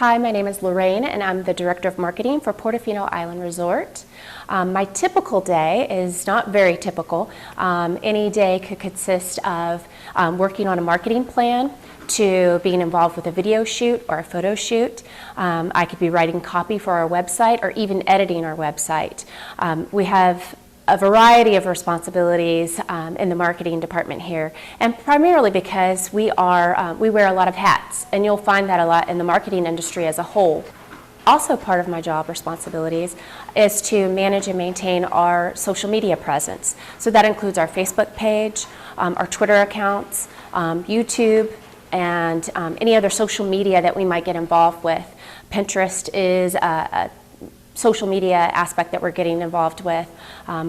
Hi, my name is Lorraine and I'm the Director of Marketing for Portofino Island Resort. My typical day is not very typical. Any day could consist of working on a marketing plan to being involved with a video shoot or a photo shoot. I could be writing copy for our website or even editing our website. We have a variety of responsibilities in the marketing department here, and primarily because we wear a lot of hats, and you'll find that a lot in the marketing industry as a whole. Also part of my job responsibilities is to manage and maintain our social media presence. So that includes our Facebook page, our Twitter accounts, YouTube, and any other social media that we might get involved with. Pinterest is a social media aspect that we're getting involved with.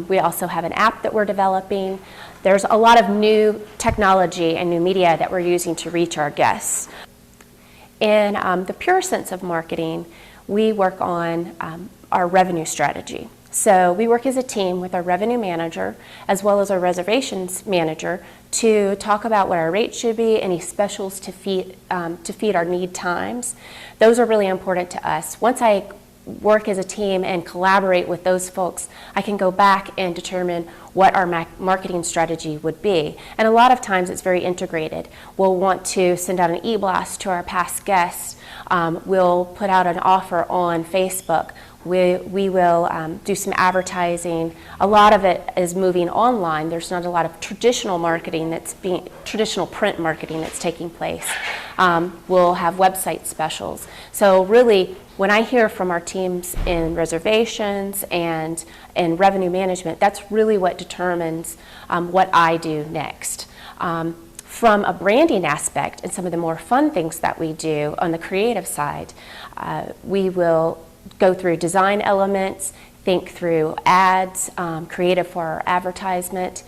We also have an app that we're developing. There's a lot of new technology and new media that we're using to reach our guests. In the pure sense of marketing, we work on our revenue strategy. So we work as a team with our revenue manager as well as our reservations manager to talk about what our rates should be, any specials to feed our need times. Those are really important to us. Once I work as a team and collaborate with those folks, I can go back and determine what our marketing strategy would be. And a lot of times it's very integrated. We'll want to send out an e-blast to our past guests. We'll put out an offer on Facebook. We will do some advertising. A lot of it is moving online. There's not a lot of traditional print marketing that's taking place. We'll have website specials. So really, when I hear from our teams in reservations and in revenue management, that's really what determines what I do next. From a branding aspect and some of the more fun things that we do on the creative side, we will go through design elements, think through ads, creative for our advertisement,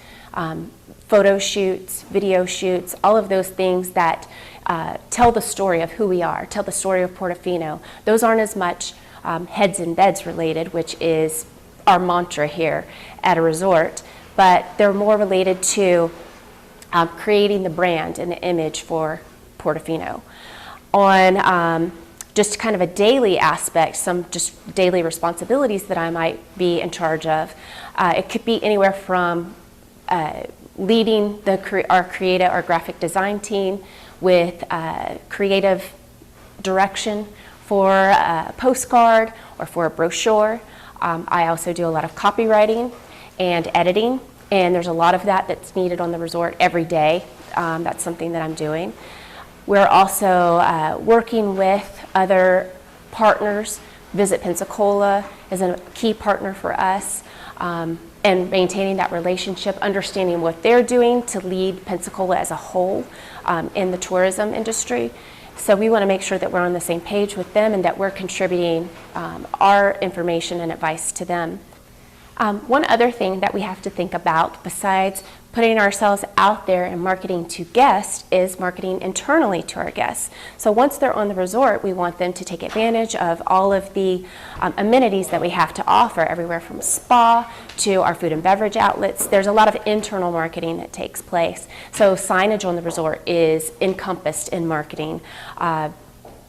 photo shoots, video shoots, all of those things that tell the story of who we are, tell the story of Portofino. Those aren't as much heads and beds related, which is our mantra here at a resort, but they're more related to creating the brand and the image for Portofino. On just kind of a daily aspect, some just daily responsibilities that I might be in charge of, it could be anywhere from leading our graphic design team with creative direction for a postcard or for a brochure. I also do a lot of copywriting and editing, and there's a lot of that that's needed on the resort every day. That's something that I'm doing. We're also working with other partners. Visit Pensacola is a key partner for us, and maintaining that relationship, understanding what they're doing to lead Pensacola as a whole in the tourism industry. So we want to make sure that we're on the same page with them and that we're contributing our information and advice to them. One other thing that we have to think about besides putting ourselves out there and marketing to guests is marketing internally to our guests. So once they're on the resort, we want them to take advantage of all of the amenities that we have to offer, everywhere from spa to our food and beverage outlets. There's a lot of internal marketing that takes place. So signage on the resort is encompassed in marketing.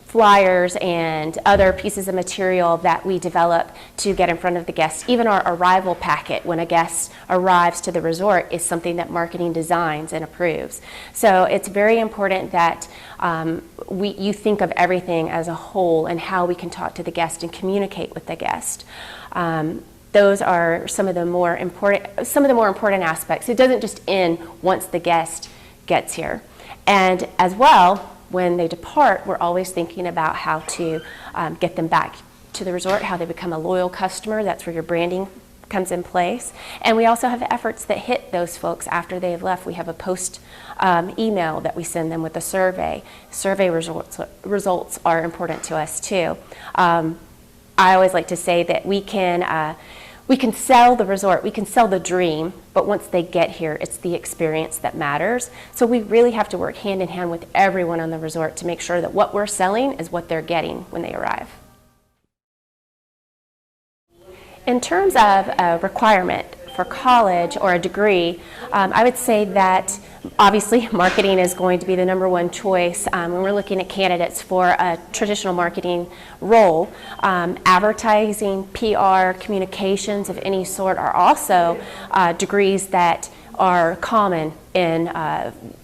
Flyers and other pieces of material that we develop to get in front of the guests. Even our arrival packet when a guest arrives to the resort is something that marketing designs and approves. So it's very important that you think of everything as a whole and how we can talk to the guest and communicate with the guest. Those are some of the more important aspects. It doesn't just end once the guest gets here. And as well, when they depart, we're always thinking about how to get them back to the resort, how they become a loyal customer. That's where your branding comes in place. And we also have efforts that hit those folks after they've left. We have a post email that we send them with a survey. Survey results are important to us too. I always like to say that we can sell the resort, we can sell the dream, but once they get here, it's the experience that matters. So we really have to work hand in hand with everyone on the resort to make sure that what we're selling is what they're getting when they arrive. In terms of a requirement for college or a degree, I would say that obviously marketing is going to be the number one choice when we're looking at candidates for a traditional marketing role. Advertising, PR, communications of any sort are also degrees that are common in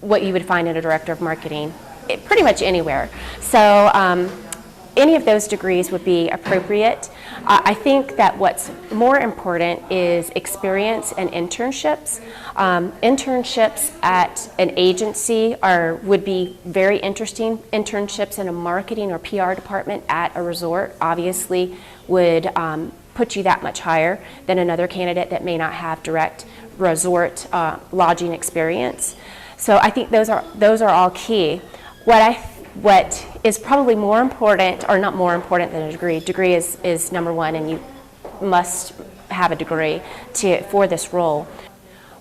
what you would find in a director of marketing, pretty much anywhere. So any of those degrees would be appropriate. I think that what's more important is experience and internships. Internships at an agency would be very interesting. Internships in a marketing or PR department at a resort obviously would put you that much higher than another candidate that may not have direct resort lodging experience. So I think those are all key. What is probably more important, or not more important than a degree is number one, and you must have a degree for this role.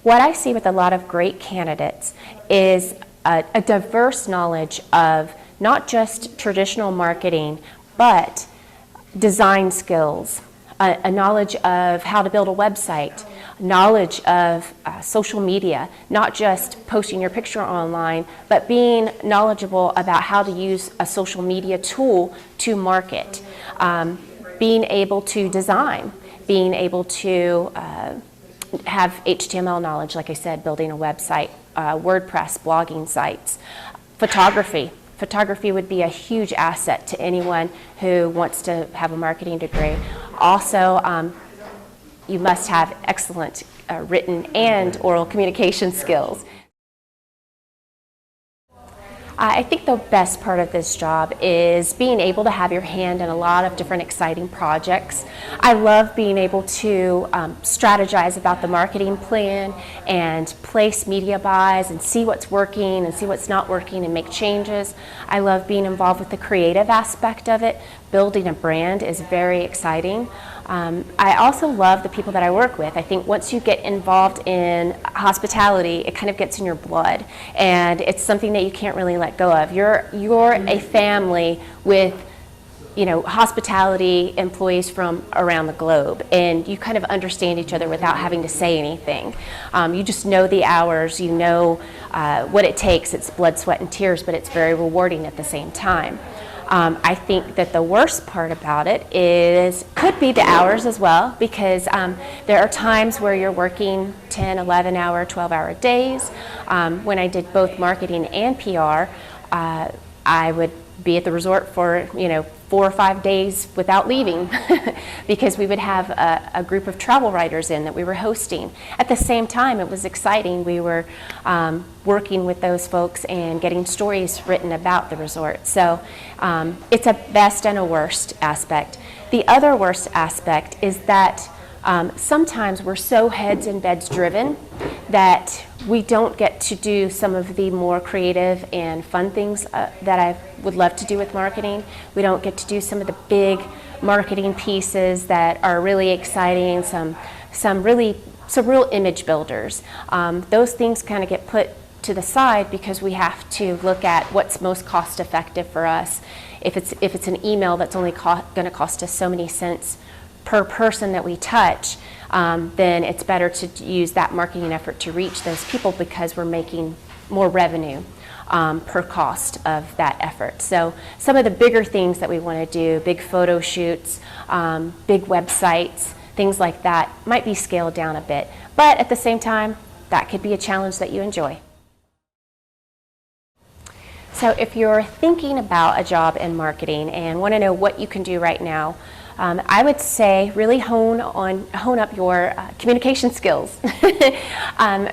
What I see with a lot of great candidates is a diverse knowledge of not just traditional marketing, but design skills, a knowledge of how to build a website, knowledge of social media, not just posting your picture online, but being knowledgeable about how to use a social media tool to market, being able to design, being able to have HTML knowledge, like I said, building a website, WordPress, blogging sites, photography. Photography would be a huge asset to anyone who wants to have a marketing degree. Also, you must have excellent written and oral communication skills. I think the best part of this job is being able to have your hand in a lot of different exciting projects. I love being able to strategize about the marketing plan and place media buys and see what's working and see what's not working and make changes. I love being involved with the creative aspect of it. Building a brand is very exciting. I also love the people that I work with. I think once you get involved in hospitality, it kind of gets in your blood, and it's something that you can't really let go of. You're a family with, hospitality employees from around the globe, and you kind of understand each other without having to say anything. You just know the hours, you know what it takes. It's blood, sweat, and tears, but it's very rewarding at the same time. I think that the worst part about it could be the hours as well, because there are times where you're working 10, 11-hour, 12-hour days. When I did both marketing and PR, I would be at the resort for 4 or 5 days without leaving because we would have a group of travel writers in that we were hosting. At the same time, it was exciting. We were working with those folks and getting stories written about the resort. So it's a best and a worst aspect. The other worst aspect is that sometimes we're so heads and beds driven that we don't get to do some of the more creative and fun things that I would love to do with marketing. We don't get to do some of the big marketing pieces that are really exciting, some real image builders. Those things kind of get put to the side because we have to look at what's most cost effective for us. If it's an email that's only going to cost us so many cents per person that we touch, then it's better to use that marketing effort to reach those people because we're making more revenue per cost of that effort. So some of the bigger things that we want to do, big photo shoots, big websites, things like that, might be scaled down a bit. But at the same time, that could be a challenge that you enjoy. So if you're thinking about a job in marketing and want to know what you can do right now, I would say really hone up your communication skills.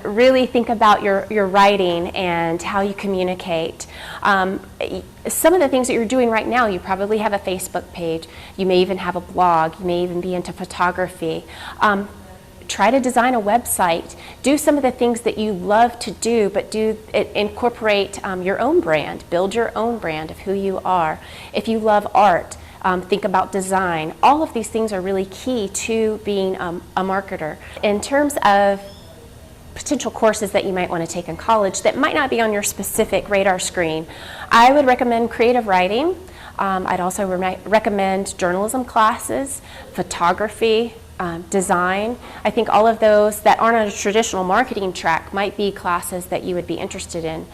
Really think about your writing and how you communicate. Some of the things that you're doing right now, you probably have a Facebook page, you may even have a blog, you may even be into photography. Try to design a website. Do some of the things that you love to do, but incorporate your own brand. Build your own brand of who you are. If you love art, think about design. All of these things are really key to being a marketer. In terms of potential courses that you might want to take in college that might not be on your specific radar screen, I would recommend creative writing. I'd also recommend journalism classes, photography, design. I think all of those that aren't on a traditional marketing track might be classes that you would be interested in.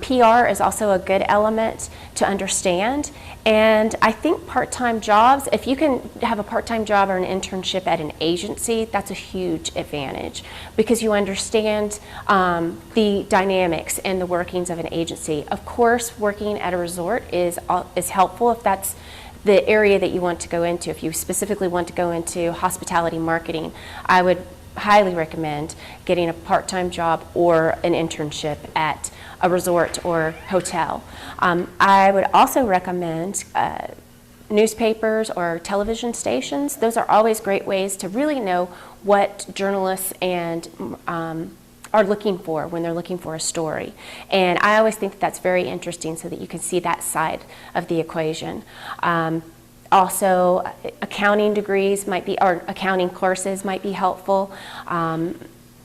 PR is also a good element to understand, and I think part-time jobs, if you can have a part-time job or an internship at an agency, that's a huge advantage because you understand the dynamics and the workings of an agency. Of course, working at a resort is helpful if that's the area that you want to go into. If you specifically want to go into hospitality marketing, I would highly recommend getting a part-time job or an internship at a resort or hotel. I would also recommend newspapers or television stations. Those are always great ways to really know what journalists and are looking for when they're looking for a story. And I always think that's very interesting so that you can see that side of the equation. Also, accounting degrees might be, or accounting courses might be helpful.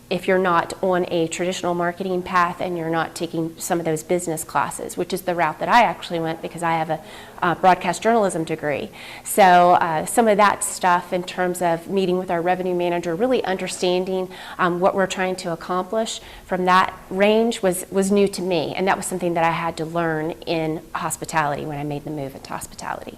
If you're not on a traditional marketing path and you're not taking some of those business classes, which is the route that I actually went because I have a broadcast journalism degree. So some of that stuff in terms of meeting with our revenue manager, really understanding what we're trying to accomplish from that range was new to me, and that was something that I had to learn in hospitality when I made the move into hospitality.